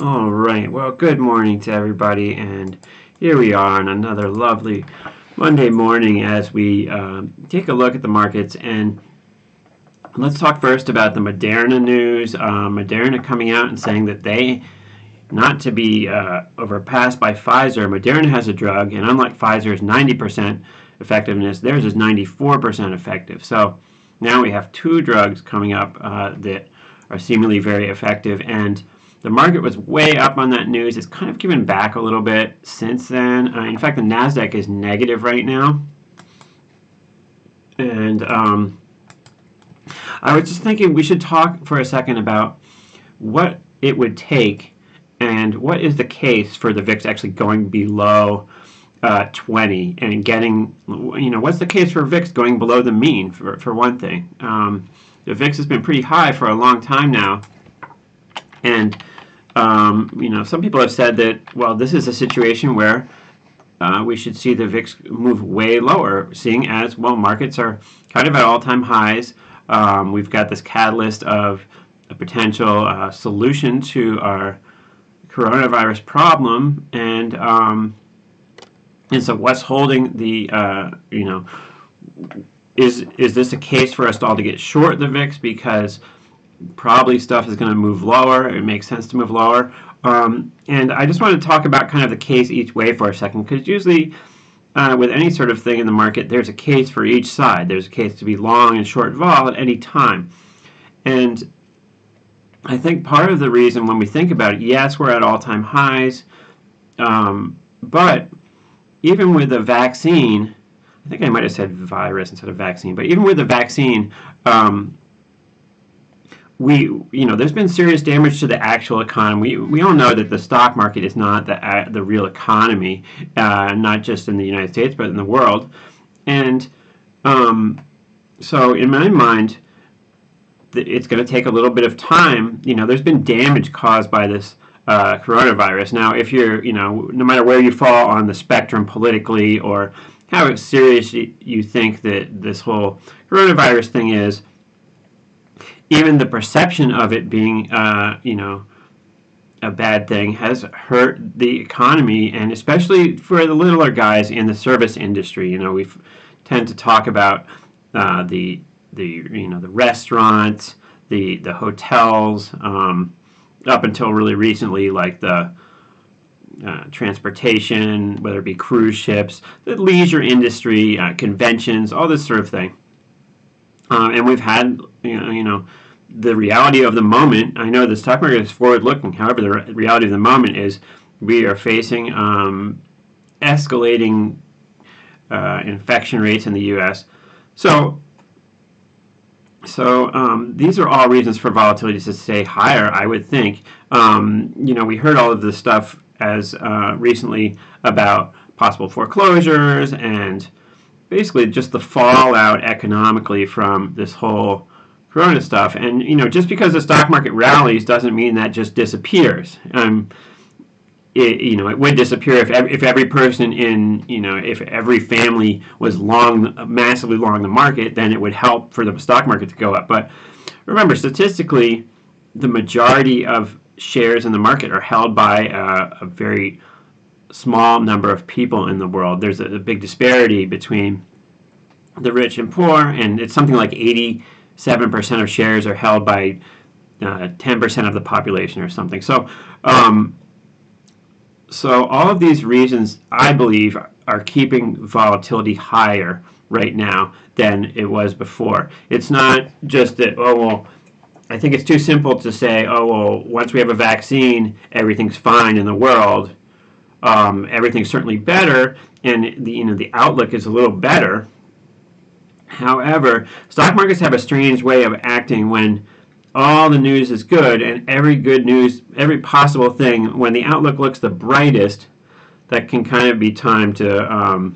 All right, well, good morning to everybody, and here we are on another lovely Monday morning as we take a look at the markets. And let's talk first about the Moderna news. Moderna coming out and saying that they, not to be overpassed by Pfizer, Moderna has a drug, and unlike Pfizer's 90% effectiveness, theirs is 94% effective. So now we have two drugs coming up that are seemingly very effective, and the market was way up on that news. It's kind of given back a little bit since then. In fact, the NASDAQ is negative right now. And I was just thinking we should talk for a second about what it would take and what is the case for the VIX actually going below 20 and getting, what's the case for VIX going below the mean, for one thing. The VIX has been pretty high for a long time now. And, some people have said that, well, this is a situation where we should see the VIX move way lower, seeing as, well, markets are kind of at all-time highs. We've got this catalyst of a potential solution to our coronavirus problem. And so what's holding the, is this a case for us all to get short the VIX because probably stuff is going to move lower? It makes sense to move lower. And I just want to talk about kind of the case each way for a second, because usually with any sort of thing in the market, there's a case for each side. There's a case to be long and short vol at any time. And I think part of the reason when we think about it, yes, we're at all-time highs, but even with the vaccine, I think I might have said virus instead of vaccine, but even with the vaccine, there's been serious damage to the actual economy. We all know that the stock market is not the real economy, not just in the United States, but in the world. And so in my mind, it's going to take a little bit of time. There's been damage caused by this coronavirus. Now, if you're, no matter where you fall on the spectrum politically or how serious you think that this whole coronavirus thing is, even the perception of it being, a bad thing has hurt the economy, and especially for the littler guys in the service industry. We tend to talk about the restaurants, the hotels, up until really recently, like the transportation, whether it be cruise ships, the leisure industry, conventions, all this sort of thing. And we've had, the reality of the moment. I know the stock market is forward-looking. However, the reality of the moment is we are facing escalating infection rates in the U.S. So these are all reasons for volatility to stay higher, I would think. We heard all of this stuff as recently about possible foreclosures and basically just the fallout economically from this whole corona stuff. And just because the stock market rallies doesn't mean that just disappears. It would disappear if every person if every family was massively long the market, then it would help for the stock market to go up. But remember, statistically, the majority of shares in the market are held by a very small number of people in the world. There's a big disparity between the rich and poor, and it's something like 87% of shares are held by 10% of the population or something. So So all of these reasons, I believe, are keeping volatility higher right now than it was before. It's not just that, oh, well, I think it's too simple to say, oh, well, once we have a vaccine, everything's fine in the world. Everything's certainly better, and the outlook is a little better. However, stock markets have a strange way of acting when all the news is good, and every good news, every possible thing, when the outlook looks the brightest, that can kind of be time to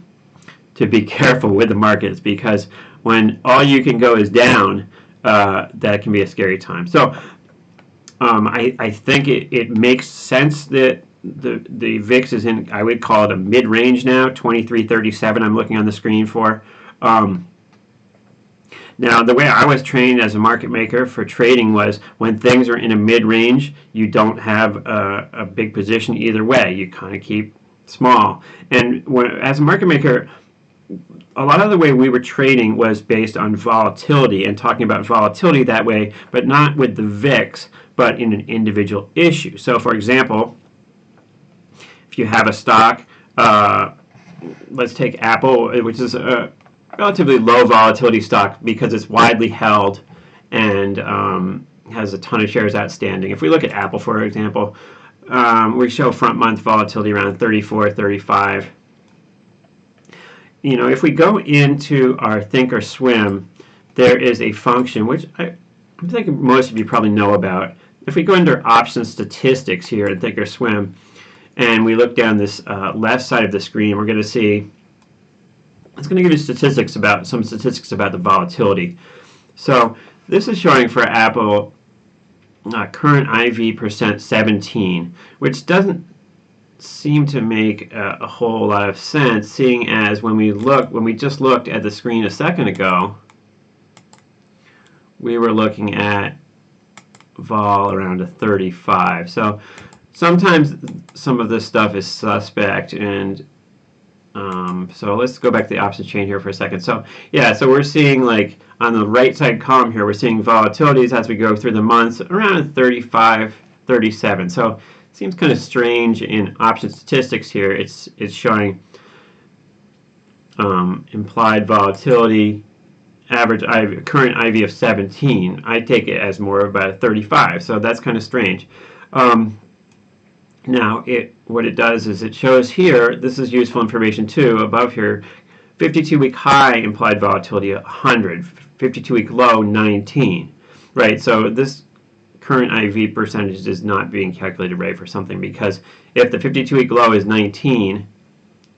be careful with the markets, because when all you can go is down, that can be a scary time. So I think it makes sense that the VIX is in, I would call it a mid-range now, 2337 I'm looking on the screen for. Now, the way I was trained as a market maker for trading was when things are in a mid-range, you don't have a big position either way. You kind of keep small. And as a market maker, a lot of the way we were trading was based on volatility and talking about volatility that way, but not with the VIX, but in an individual issue. So, for example, if you have a stock, let's take Apple, which is a relatively low volatility stock because it's widely held and has a ton of shares outstanding. If we look at Apple, for example, we show front month volatility around 34, 35. If we go into our Thinkorswim, there is a function which I think most of you probably know about. If we go under option statistics here in Thinkorswim and we look down this left side of the screen, we're going to see it's going to give you some statistics about the volatility. So this is showing for Apple current IV percent 17, which doesn't seem to make a whole lot of sense, seeing as when we just looked at the screen a second ago, we were looking at vol around a 35. So sometimes some of this stuff is suspect, and so let's go back to the options chain here for a second. So yeah, so we're seeing, like, on the right side column here, we're seeing volatilities as we go through the months around 35, 37. So it seems kind of strange in option statistics here. It's showing implied volatility, average current IV of 17. I take it as more of a 35, so that's kind of strange. Now, what it does is it shows here, this is useful information too, above here, 52-week high implied volatility 100, 52-week low 19, right? So this current IV percentage is not being calculated right for something, because if the 52-week low is 19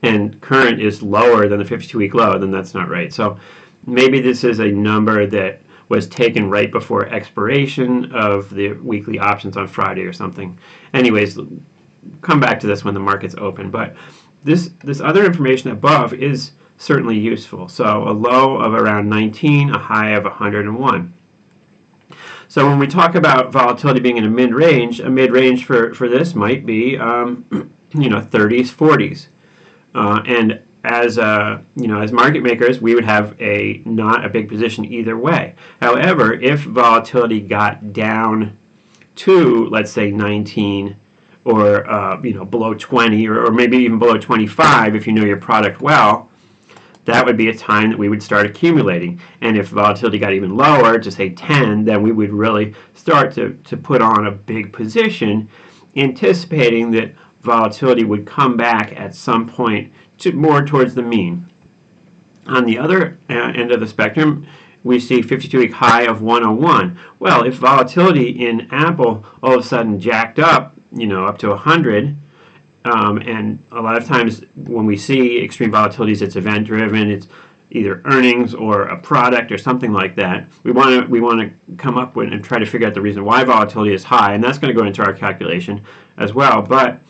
and current is lower than the 52-week low, then that's not right. So maybe this is a number that was taken right before expiration of the weekly options on Friday or something. Anyways, come back to this when the market's open, but this other information above is certainly useful. So a low of around 19, a high of 101. So when we talk about volatility being in a mid-range for this might be 30s, 40s, and as market makers, we would have not a big position either way. However, if volatility got down to, let's say, 19, or below 20, or maybe even below 25, if you know your product well, that would be a time that we would start accumulating. And if volatility got even lower, to say 10, then we would really start to put on a big position, anticipating that volatility would come back at some point more towards the mean. On the other end of the spectrum, we see 52-week high of 101. Well, if volatility in Apple all of a sudden jacked up, up to 100, and a lot of times when we see extreme volatilities, it's event-driven. It's either earnings or a product or something like that. We want to come up with and try to figure out the reason why volatility is high, and that's going to go into our calculation as well. But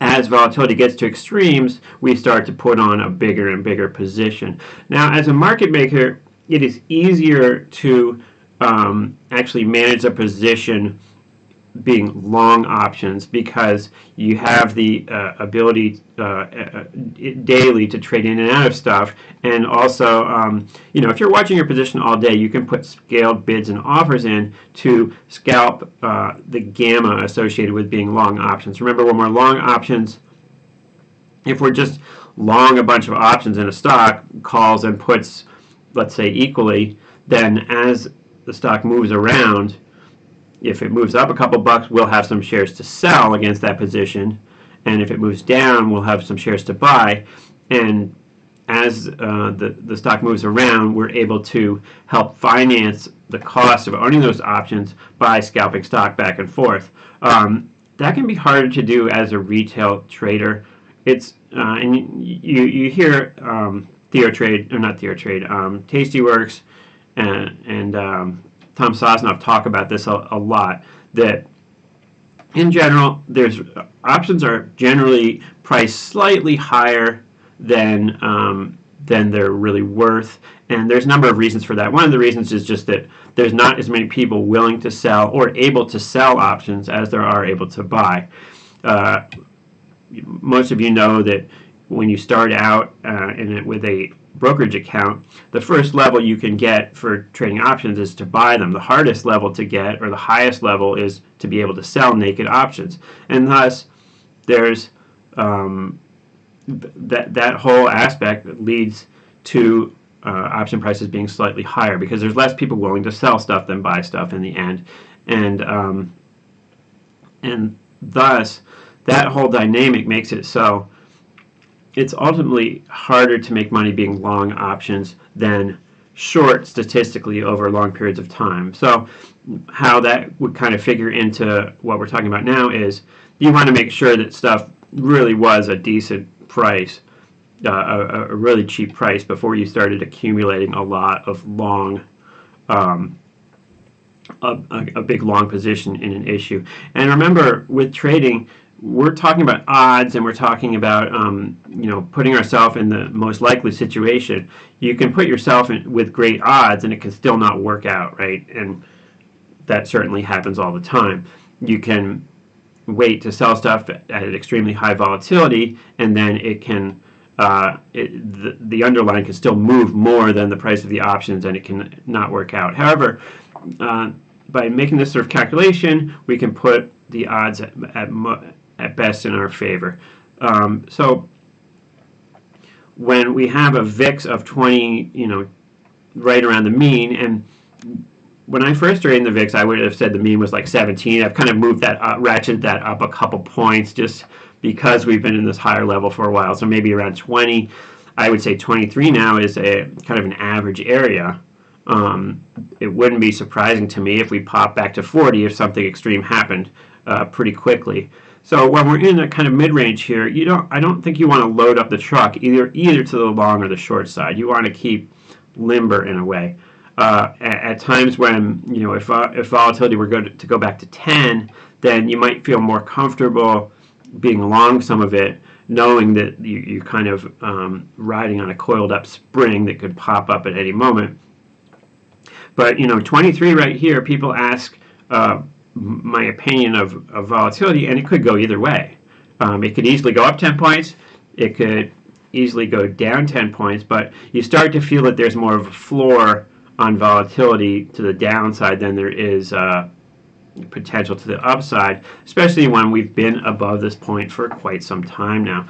as volatility gets to extremes, we start to put on a bigger and bigger position. Now, as a market maker, it is easier to actually manage a position being long options because you have the ability daily to trade in and out of stuff, and also if you're watching your position all day, you can put scaled bids and offers in to scalp the gamma associated with being long options. Remember, when we're long options, if we're just long a bunch of options in a stock, calls and puts, let's say, equally, then as the stock moves around, if it moves up a couple bucks, we'll have some shares to sell against that position, and if it moves down, we'll have some shares to buy. And as the stock moves around, we're able to help finance the cost of owning those options by scalping stock back and forth. That can be harder to do as a retail trader. It's and you hear TheoTrade, or not TheoTrade, Tastyworks and Tom Sosnoff talk about this a lot, that in general, options are generally priced slightly higher than they're really worth, and there's a number of reasons for that. One of the reasons is just that there's not as many people willing to sell or able to sell options as there are able to buy. Most of you know that when you start out with a brokerage account, the first level you can get for trading options is to buy them. The hardest level to get, or the highest level, is to be able to sell naked options. And thus, there's that whole aspect that leads to option prices being slightly higher, because there's less people willing to sell stuff than buy stuff in the end. And thus, that whole dynamic makes it so it's ultimately harder to make money being long options than short statistically over long periods of time. So how that would kind of figure into what we're talking about now is you want to make sure that stuff really was a decent price, a really cheap price, before you started accumulating a lot of long, a big long position in an issue. And remember, with trading, we're talking about odds, and we're talking about putting ourselves in the most likely situation. You can put yourself in with great odds, and it can still not work out, right? And that certainly happens all the time. You can wait to sell stuff at an extremely high volatility, and then it can the underlying can still move more than the price of the options, and it can not work out. However, by making this sort of calculation, we can put the odds at best in our favor. So when we have a VIX of 20, right around the mean, and when I first traded in the VIX, I would have said the mean was like 17. I've kind of moved that up, ratcheted that up a couple points, just because we've been in this higher level for a while. So maybe around 20. I would say 23 now is a kind of an average area. It wouldn't be surprising to me if we pop back to 40 if something extreme happened pretty quickly. So when we're in a kind of mid-range here, I don't think you want to load up the truck either to the long or the short side. You want to keep limber in a way. At times when if volatility were to go back to 10, then you might feel more comfortable being long some of it, knowing that you're kind of riding on a coiled up spring that could pop up at any moment. But 23 right here, people ask my opinion of volatility, and it could go either way. It could easily go up 10 points. It could easily go down 10 points, but you start to feel that there's more of a floor on volatility to the downside than there is potential to the upside, especially when we've been above this point for quite some time now.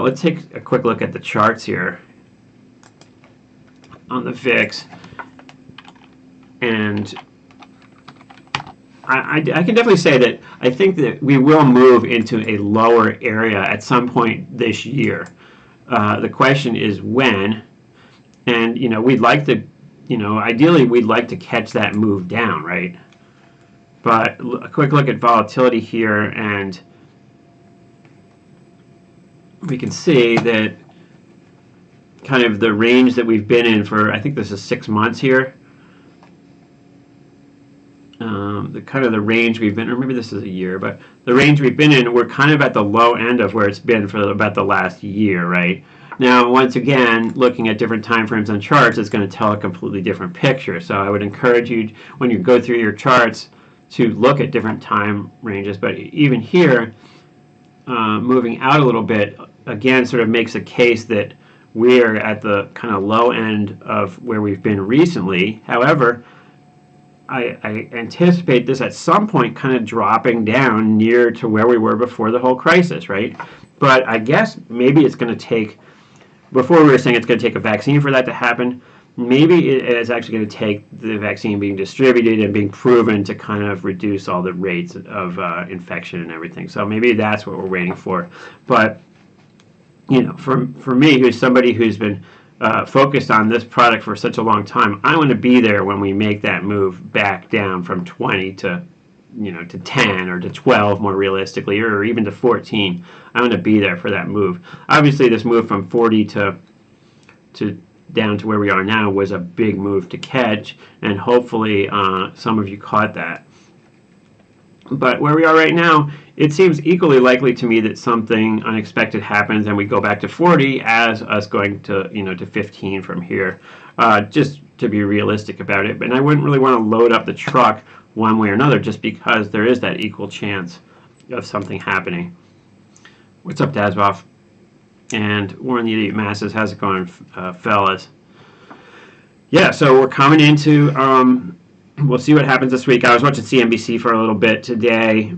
Let's take a quick look at the charts here on the VIX, and I can definitely say that I think that we will move into a lower area at some point this year. The question is when, and we'd like to, ideally we'd like to catch that move down, right? But a quick look at volatility here, and we can see that kind of the range that we've been in for, I think this is 6 months here. The range we've been, or maybe this is a year, but the range we've been in, we're kind of at the low end of where it's been for about the last year, right? Now, once again, looking at different time frames on charts is going to tell a completely different picture. So I would encourage you, when you go through your charts, to look at different time ranges. But even here, moving out a little bit, again, sort of makes a case that we're at the kind of low end of where we've been recently. However, I anticipate this at some point kind of dropping down near to where we were before the whole crisis, right? But I guess maybe it's going to take, before we were saying it's going to take a vaccine for that to happen, maybe it is actually going to take the vaccine being distributed and being proven to kind of reduce all the rates of infection and everything. So maybe that's what we're waiting for. But, you know, for me, who's somebody who's been focused on this product for such a long time, I want to be there when we make that move back down from 20 to, you know, to 10 or to 12 more realistically, or even to 14. I want to be there for that move. Obviously, this move from 40 to down to where we are now was a big move to catch, and hopefully some of you caught that. But where we are right now, it seems equally likely to me that something unexpected happens and we go back to 40 as us going to, you know, to 15 from here, just to be realistic about it. But I wouldn't really want to load up the truck one way or another, just because there is that equal chance of something happening. What's up, Dazwoff? And Warren the Idiot Masses, how's it going, fellas? Yeah, so we're coming into, we'll see what happens this week. I was watching CNBC for a little bit today,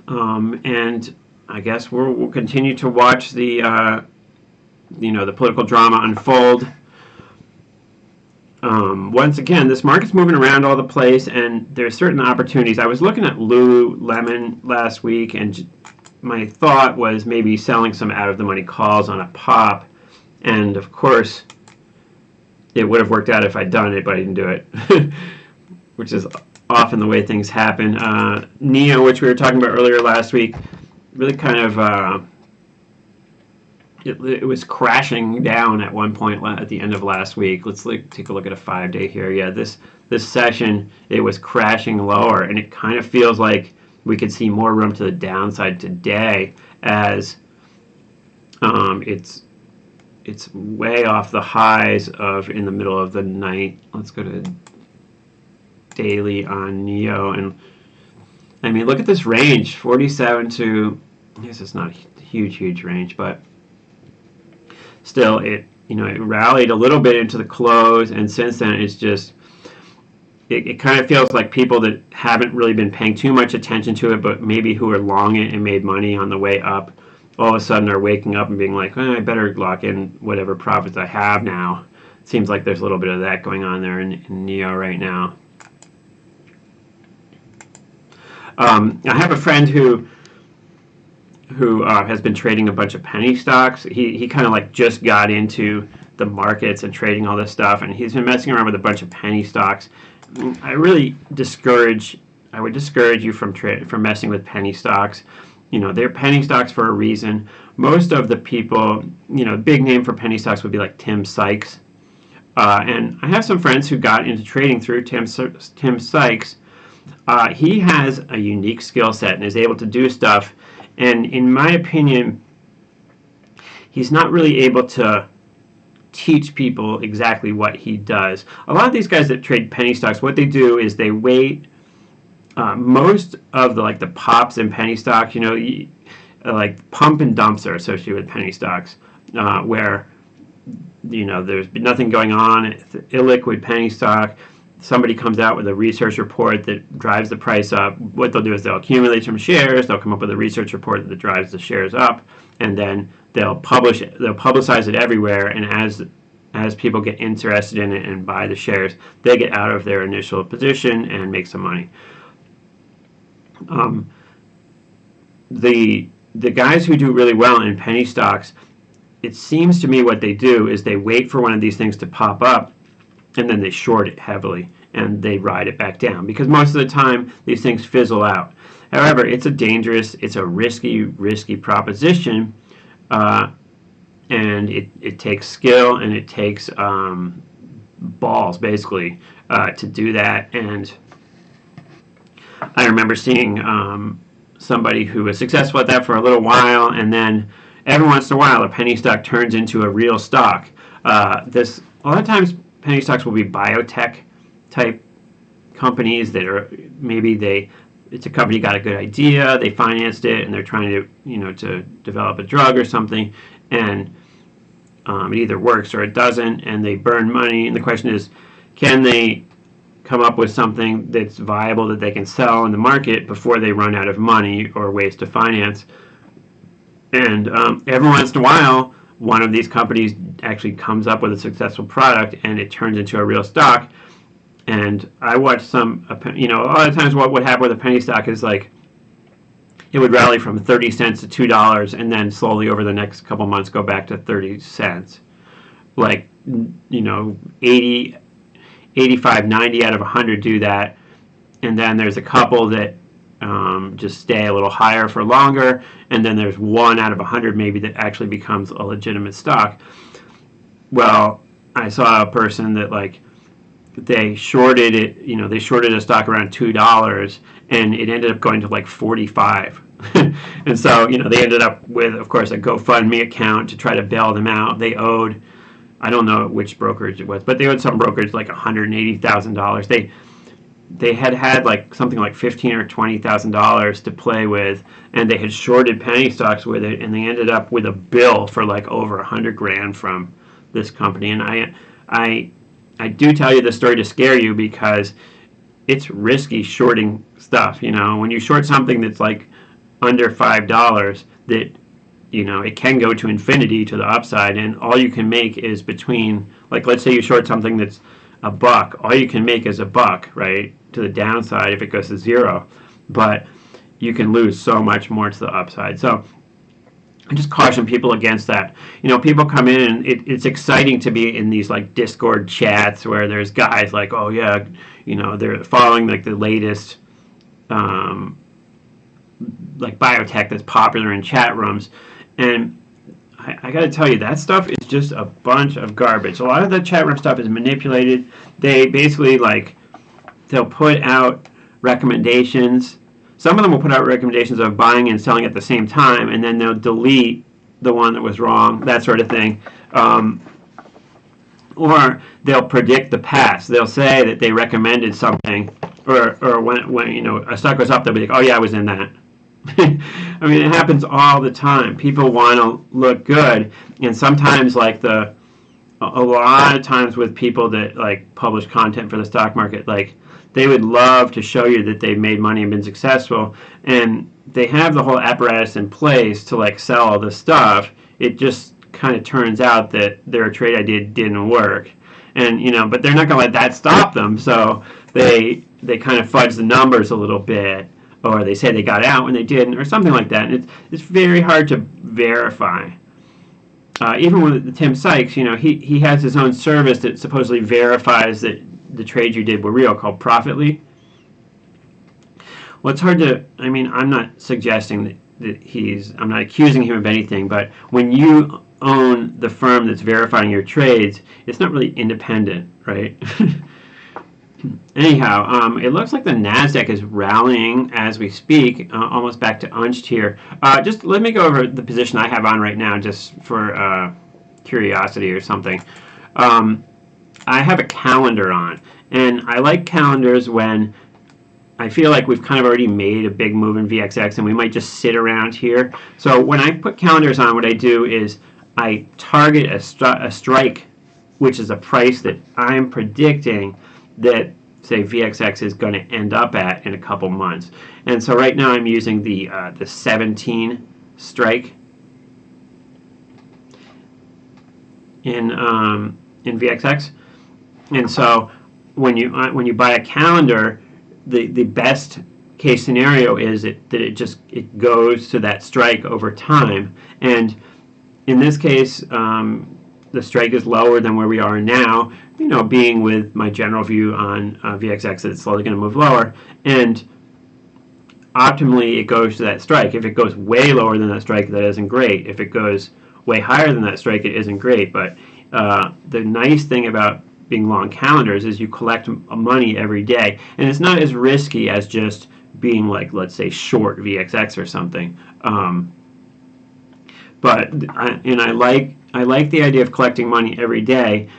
and I guess we'll continue to watch the, you know, the political drama unfold. Once again, this market's moving around all the place, and there's certain opportunities. I was looking at Lululemon last week, and my thought was maybe selling some out-of-the-money calls on a pop, and of course, it would have worked out if I'd done it, but I didn't do it, which is often the way things happen. NEO, which we were talking about earlier last week, really kind of it was crashing down at one point at the end of last week. Let's take a look at a 5-day here. Yeah, this session, it was crashing lower, and it kind of feels like we could see more room to the downside today, as it's way off the highs of in the middle of the night. Let's go to daily on NEO, and I mean, look at this range, 47 to, I guess it's not a huge range, but still, it rallied a little bit into the close, and since then it's just, it kind of feels like people that haven't really been paying too much attention to it, but maybe who are long it and made money on the way up, all of a sudden are waking up and being like, I better lock in whatever profits I have now. It seems like there's a little bit of that going on there in NEO right now. I have a friend who has been trading a bunch of penny stocks. He kind of like just got into the markets and trading all this stuff, and he's been messing around with a bunch of penny stocks. I would discourage you from messing with penny stocks. You know, they're penny stocks for a reason. Most of the people, you know, big name for penny stocks would be like Tim Sykes. And I have some friends who got into trading through Tim Sykes. He has a unique skill set and is able to do stuff. And in my opinion, he's not really able to teach people exactly what he does. A lot of these guys that trade penny stocks, what they do is they wait. Most of the pops in penny stocks, you know, like pump and dumps are associated with penny stocks, where, you know, there's nothing going on. It's an illiquid penny stock. Somebody comes out with a research report that drives the price up. What they'll do is they'll accumulate some shares. They'll come up with a research report that drives the shares up, and then they'll publicize it everywhere. And as people get interested in it and buy the shares, they get out of their initial position and make some money. The guys who do really well in penny stocks, it seems to me what they do is they wait for one of these things to pop up, and then they short it heavily and they ride it back down, because most of the time these things fizzle out. However, it's a risky proposition, and it takes skill, and it takes balls basically to do that. And I remember seeing somebody who was successful at that for a little while, and then every once in a while a penny stock turns into a real stock. A lot of times penny stocks will be biotech type companies that are maybe it's a company got a good idea, they financed it, and they're trying to to develop a drug or something, and it either works or it doesn't, and they burn money. And the question is, can they come up with something that's viable that they can sell in the market before they run out of money or ways to finance? And every once in a while, one of these companies actually comes up with a successful product, and it turns into a real stock. And I watched a lot of times what would happen with a penny stock is like it would rally from 30 cents to $2, and then slowly over the next couple months go back to 30 cents. Like 80, 85, 90 out of 100 do that, and then there's a couple that just stay a little higher for longer, and then there's 1 out of 100 maybe that actually becomes a legitimate stock. Well, I saw a person that they shorted it, they shorted a stock around $2, and it ended up going to like 45. And so, they ended up with, of course, a GoFundMe account to try to bail them out. They owed, I don't know which brokerage it was, but they owed some brokerage like $180,000. They had like something like $15,000 or $20,000 to play with, and they had shorted penny stocks with it, and they ended up with a bill for like over $100,000 from this company. And I do tell you this story to scare you, because it's risky shorting stuff. When you short something that's like under $5, that it can go to infinity to the upside, and all you can make is between, like, let's say you short something that's $1, all you can make is $1, right, to the downside if it goes to 0, but you can lose so much more to the upside. So I just caution people against that. People come in, and it's exciting to be in these like Discord chats where there's guys like, oh yeah, they're following like the latest like biotech that's popular in chat rooms, and I got to tell you, that stuff is just a bunch of garbage. A lot of the chat room stuff is manipulated. They basically they'll put out recommendations. Some of them will put out recommendations of buying and selling at the same time, and then they'll delete the one that was wrong, that sort of thing. Or they'll predict the past. They'll say that they recommended something, or when a stock goes up, they'll be like, oh yeah, I was in that. I mean, it happens all the time. People want to look good, and sometimes a lot of times with people that publish content for the stock market, they would love to show you that they've made money and been successful, and they have the whole apparatus in place to sell all this stuff. It just kind of turns out that their trade idea didn't work, and but they're not going to let that stop them. So they kind of fudge the numbers a little bit, or they say they got out when they didn't, or something like that. And it's very hard to verify. Even with Tim Sykes, he has his own service that supposedly verifies that the trades you did were real, called Profitly. Well, it's hard to, I'm not suggesting that I'm not accusing him of anything, but when you own the firm that's verifying your trades, it's not really independent, right? Anyhow, it looks like the NASDAQ is rallying as we speak, almost back to unched here. Just let me go over the position I have on right now, just for curiosity or something. I have a calendar on, and I like calendars when I feel like we've kind of already made a big move in VXX, and we might just sit around here. So when I put calendars on, what I do is I target a strike, which is a price that I'm predicting that, say, VXX is going to end up at in a couple months. And so right now I'm using the 17 strike in VXX. And so when you buy a calendar, the best case scenario is that it goes to that strike over time. And in this case, the strike is lower than where we are now, being with my general view on VXX that it's slowly going to move lower. And optimally, it goes to that strike. If it goes way lower than that strike, that isn't great. If it goes way higher than that strike, it isn't great. But the nice thing about being long calendars is you collect money every day. And it's not as risky as just being let's say, short VXX or something. I like the idea of collecting money every day,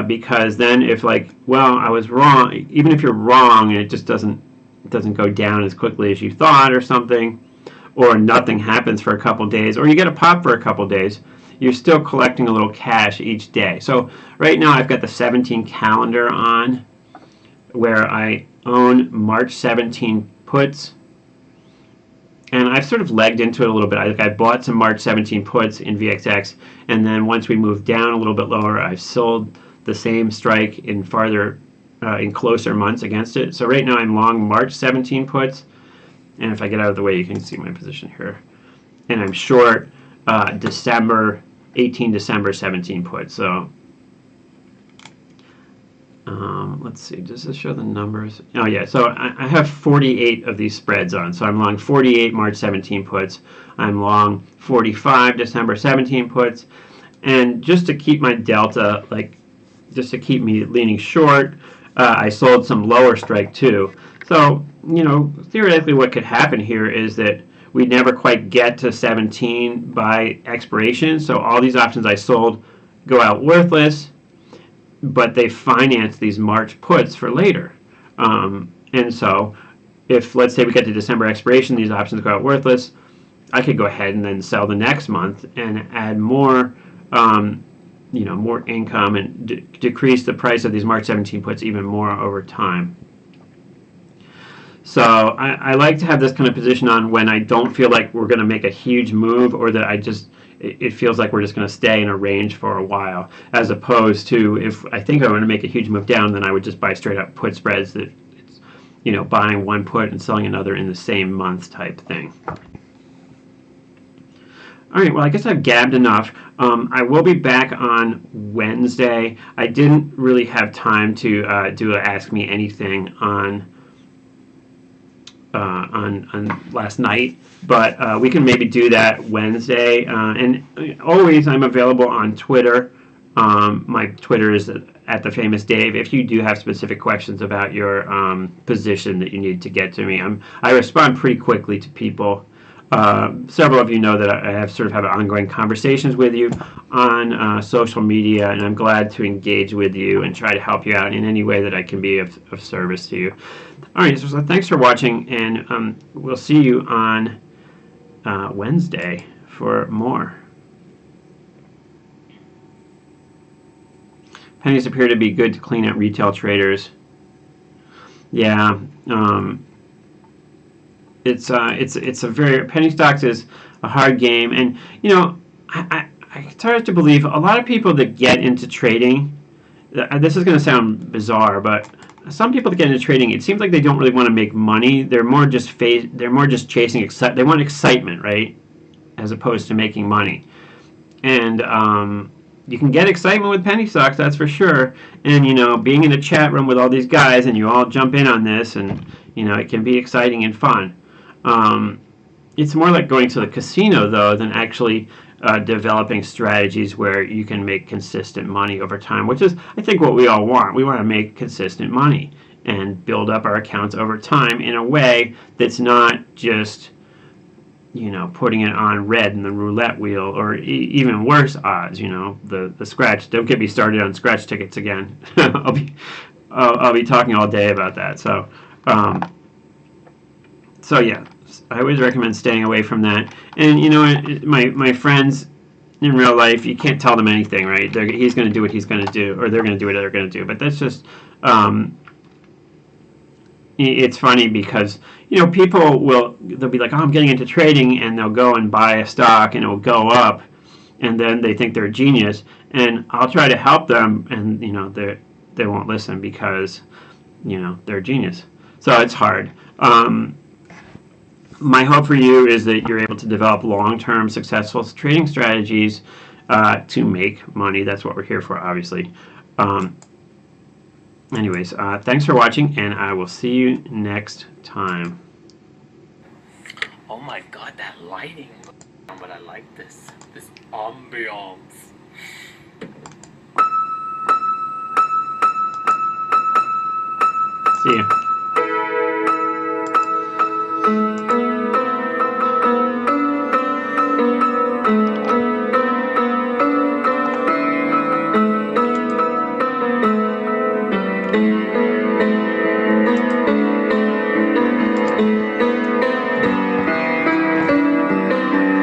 because then if like, well, I was wrong, even if you're wrong and it just doesn't go down as quickly as you thought or something, or nothing happens for a couple days, or you get a pop for a couple days, you're still collecting a little cash each day. So right now I've got the 17 calendar on, where I own March 17 puts, and I've sort of legged into it a little bit. I bought some March 17 puts in VXX, and then once we moved down a little bit lower, I've sold the same strike in closer months against it. So right now I'm long March 17 puts, and if I get out of the way, you can see my position here. And I'm short December 17 puts. So let's see, does this show the numbers? Oh yeah, so I have 48 of these spreads on. So I'm long 48 March 17 puts. I'm long 45 December 17 puts. And just to keep my delta, like just to keep me leaning short, I sold some lower strike too. So, you know, theoretically what could happen here is that we never quite get to 17 by expiration. So all these options I sold go out worthless, but they finance these March puts for later. And so if, let's say we get to December expiration, these options go out worthless, I could go ahead and then sell the next month and add more, you know, more income and decrease the price of these March 17 puts even more over time. So I like to have this kind of position on when I don't feel like we're going to make a huge move, or that it feels like we're just going to stay in a range for a while, as opposed to if I think I'm going to make a huge move down, then I would just buy straight up put spreads that it's, you know, buying one put and selling another in the same month type thing. All right, well, I guess I've gabbed enough. I will be back on Wednesday. I didn't really have time to do a Ask Me Anything on last night, but we can maybe do that Wednesday. And always, I'm available on Twitter. My Twitter is @TheFamousDave. If you do have specific questions about your position that you need to get to me, I respond pretty quickly to people. Several of you know that I have ongoing conversations with you on social media, and I'm glad to engage with you and try to help you out in any way that I can be of service to you. All right, so thanks for watching, and we'll see you on Wednesday for more. Pennies appear to be good to clean out retail traders. Yeah. It's a very, penny stocks is a hard game, and you know, it's hard to believe a lot of people that get into trading. This is going to sound bizarre, but some people that get into trading, it seems like they don't really want to make money. They're more just chasing they want excitement, right, as opposed to making money. And you can get excitement with penny stocks, that's for sure. And you know, being in a chat room with all these guys, and you all jump in on this, and you know, it can be exciting and fun. It's more like going to the casino, though, than actually developing strategies where you can make consistent money over time, which is, I think, what we all want. We want to make consistent money and build up our accounts over time in a way that's not just, you know, putting it on red in the roulette wheel, or even worse odds, you know, the scratch. Don't get me started on scratch tickets again. I'll be talking all day about that. So, so yeah. I always recommend staying away from that. And you know, my friends in real life, you can't tell them anything, right? He's going to do what he's going to do, or they're going to do what they're going to do. But that's just, it's funny because, you know, they'll be like, oh, I'm getting into trading, and they'll go and buy a stock, and it'll go up, and then they think they're a genius, and I'll try to help them, and you know, they won't listen because, you know, they're a genius. So it's hard. My hope for you is that you're able to develop long-term successful trading strategies to make money. That's what we're here for, obviously. Anyways, thanks for watching, and I will see you next time. Oh my god, that lighting. But I like this ambiance. See ya.